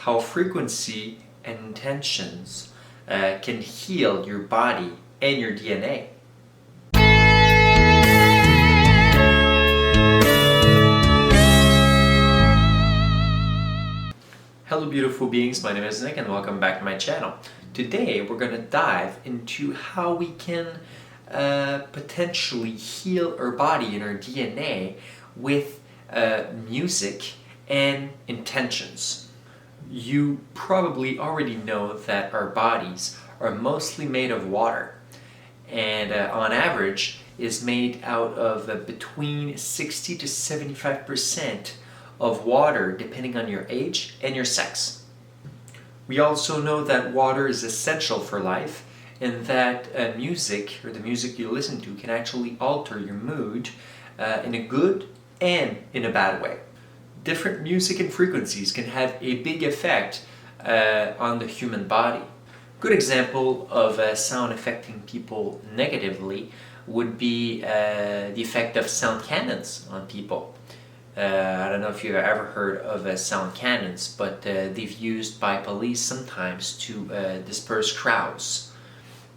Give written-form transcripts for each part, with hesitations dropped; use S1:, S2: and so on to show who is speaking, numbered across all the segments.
S1: how frequency and intentions can heal your body and your DNA. Hello beautiful beings, my name is Nick and welcome back to my channel. Today we're going to dive into how we can potentially heal our body and our DNA with music and intentions. You probably already know that our bodies are mostly made of water and on average is made out of between 60 to 75% of water depending on your age and your sex. We also know that water is essential for life and that music, or the music you listen to, can actually alter your mood in a good and in a bad way. Different music and frequencies can have a big effect on the human body. Good example of sound affecting people negatively would be the effect of sound cannons on people. I don't know if you've ever heard of sound cannons, but they've used by police sometimes to disperse crowds.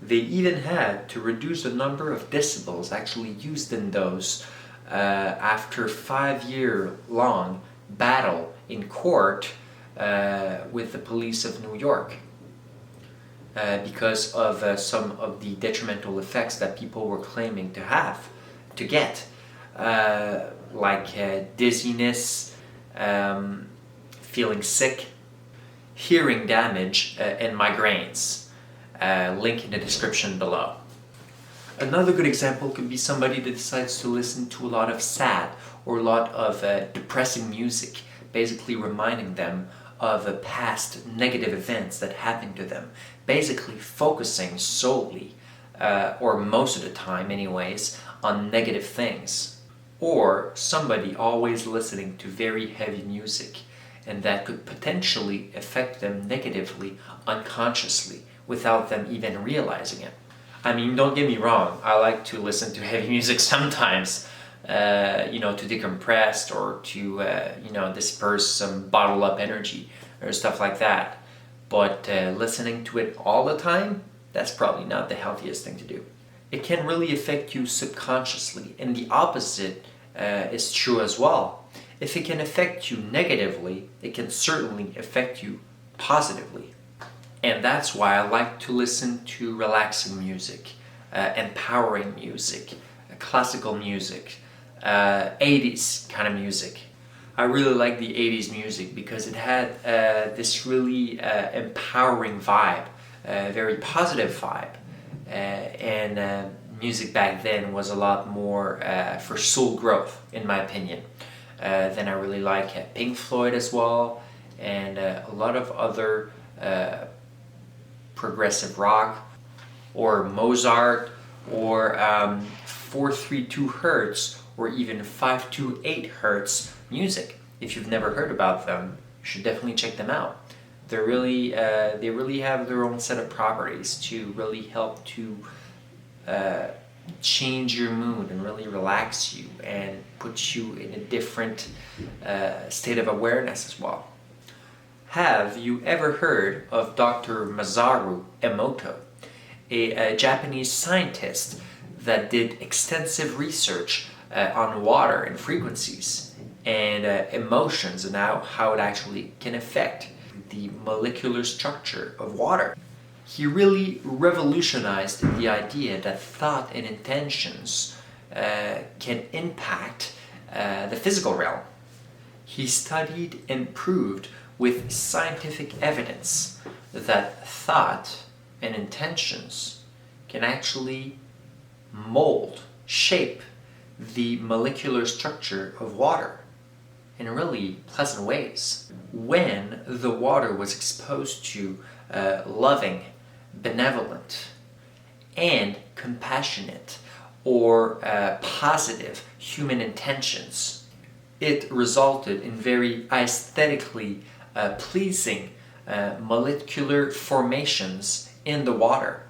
S1: They even had to reduce the number of decibels actually used in those after 5-year-long battle in court with the police of New York because of some of the detrimental effects that people were claiming to get. Like dizziness, feeling sick, hearing damage, and migraines. Link in the description below. Another good example could be somebody that decides to listen to a lot of sad or a lot of depressing music, basically reminding them of past negative events that happened to them, basically focusing solely, or most of the time anyways, on negative things. Or somebody always listening to very heavy music, and that could potentially affect them negatively, unconsciously, without them even realizing it. I mean, don't get me wrong, I like to listen to heavy music sometimes, to decompress or to, disperse some bottled up energy or stuff like that. But listening to it all the time, that's probably not the healthiest thing to do. It can really affect you subconsciously, and the opposite is true as well. If it can affect you negatively, it can certainly affect you positively. And that's why I like to listen to relaxing music, empowering music, classical music, 80s kind of music. I really like the 80s music because it had this really empowering vibe, very positive vibe. And music back then was a lot more for soul growth, in my opinion. Then I really like Pink Floyd as well, and a lot of other progressive rock, or Mozart, or 432 Hertz, or even 528 Hertz music. If you've never heard about them, you should definitely check them out. They really have their own set of properties to really help to change your mood and really relax you and put you in a different state of awareness as well. Have you ever heard of Dr. Masaru Emoto, a Japanese scientist that did extensive research on water and frequencies and emotions and how it actually can affect the molecular structure of water? He really revolutionized the idea that thought and intentions can impact the physical realm. He studied and proved with scientific evidence that thought and intentions can actually mold, shape the molecular structure of water in really pleasant ways. When the water was exposed to loving, benevolent, and compassionate or positive human intentions, it resulted in very aesthetically pleasing molecular formations in the water,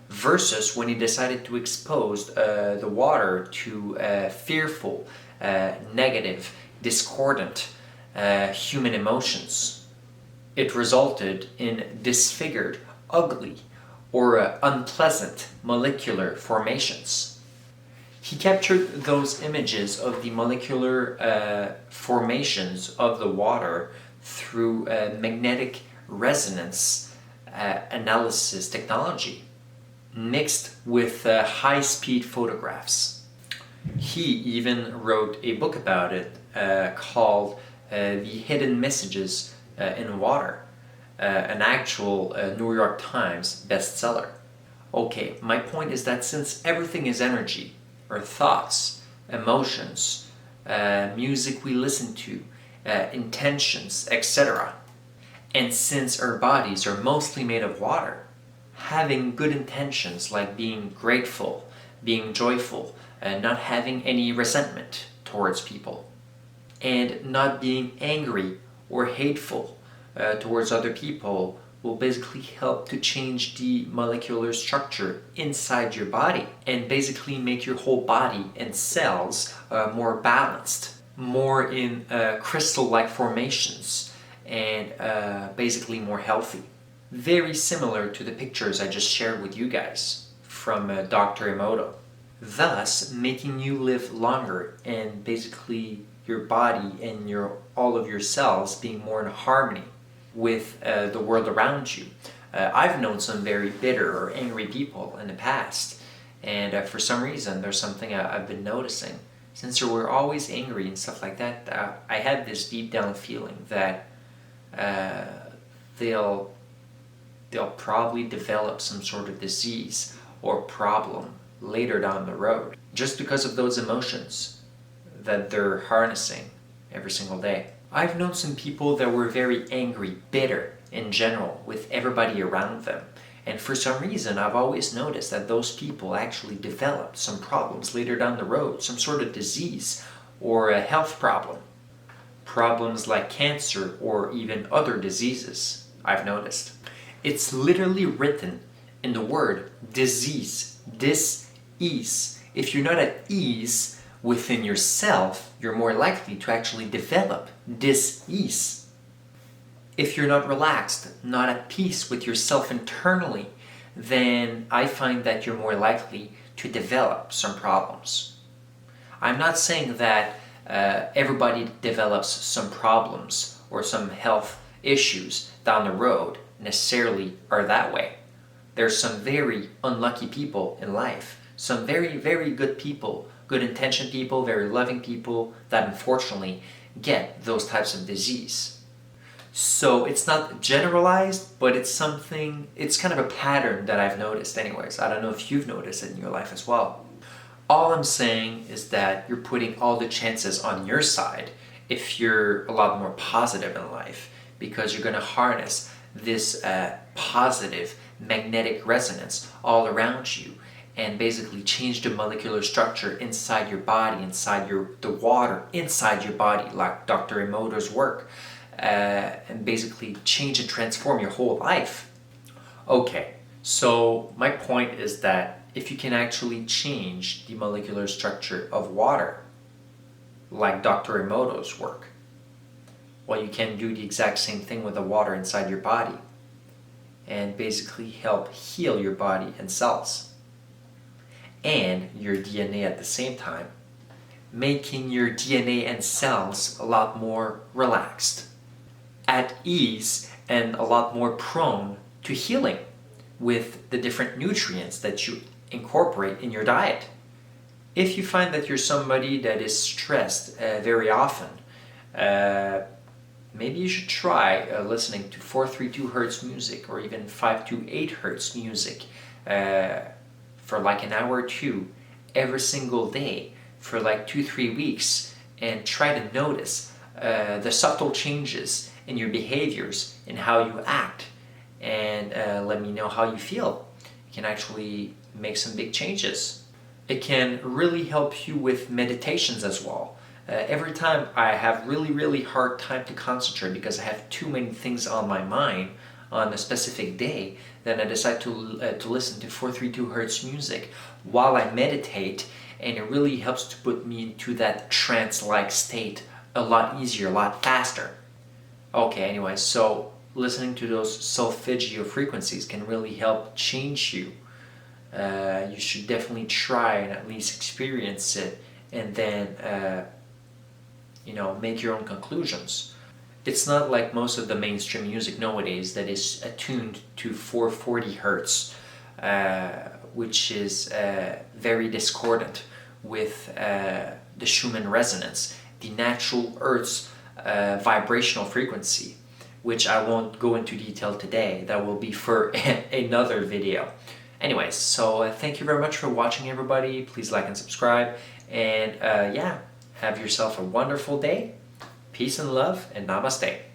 S1: versus when he decided to expose the water to fearful, negative, discordant human emotions. It resulted in disfigured, ugly, or unpleasant molecular formations. He captured those images of the molecular formations of the water through magnetic resonance analysis technology, mixed with high-speed photographs. He even wrote a book about it called The Hidden Messages in Water, an actual New York Times bestseller. Okay, my point is that since everything is energy, our thoughts, emotions, music we listen to, intentions, etc., and since our bodies are mostly made of water, having good intentions like being grateful, being joyful, not having any resentment towards people, and not being angry or hateful towards other people will basically help to change the molecular structure inside your body and basically make your whole body and cells more balanced, more in crystal-like formations, and basically more healthy. Very similar to the pictures I just shared with you guys from Dr. Emoto. Thus, making you live longer and basically your body and all of your cells being more in harmony with the world around you. I've known some very bitter or angry people in the past, and for some reason there's something I've been noticing. Since we're always angry and stuff like that, I had this deep down feeling that they'll probably develop some sort of disease or problem later down the road just because of those emotions that they're harnessing every single day. I've known some people that were very angry, bitter in general with everybody around them. And for some reason, I've always noticed that those people actually developed some problems later down the road, some sort of disease or a health problem. Problems like cancer or even other diseases, I've noticed. It's literally written in the word disease, dis-ease. If you're not at ease within yourself, you're more likely to actually develop dis-ease. If you're not relaxed, not at peace with yourself internally, then I find that you're more likely to develop some problems. I'm not saying that everybody develops some problems or some health issues down the road necessarily are that way. There's some very unlucky people in life, some very, very good people, good intentioned people, very loving people that unfortunately get those types of disease. So it's not generalized, but it's kind of a pattern that I've noticed anyways. I don't know if you've noticed it in your life as well. All I'm saying is that you're putting all the chances on your side if you're a lot more positive in life, because you're going to harness this positive magnetic resonance all around you and basically change the molecular structure inside your body, inside the water inside your body, like Dr. Emoto's work, and basically change and transform your whole life. Okay, so my point is that if you can actually change the molecular structure of water, like Dr. Emoto's work, well, you can do the exact same thing with the water inside your body and basically help heal your body and cells and your DNA at the same time, making your DNA and cells a lot more relaxed, at ease, and a lot more prone to healing with the different nutrients that you incorporate in your diet. If you find that you're somebody that is stressed very often, maybe you should try listening to 432 Hertz music or even 528 Hertz music for like an hour or two every single day for like 2-3 weeks, and try to notice the subtle changes in your behaviors and how you act, and let me know how you feel. You can actually make some big changes. It can really help you with meditations as well. Every time I have really hard time to concentrate because I have too many things on my mind on a specific day, then I decide to listen to 432 Hertz music while I meditate, and it really helps to put me into that trance-like state a lot easier, a lot faster. Okay, anyway, so listening to those solfeggio frequencies can really help change you. You should definitely try and at least experience it, and then make your own conclusions. It's not like most of the mainstream music nowadays that is attuned to 440 hertz, which is very discordant with the Schumann Resonance, the natural Earth's vibrational frequency, which I won't go into detail today. That will be for another video. Anyways, so thank you very much for watching, everybody. Please like and subscribe, and have yourself a wonderful day. Peace and love, and namaste.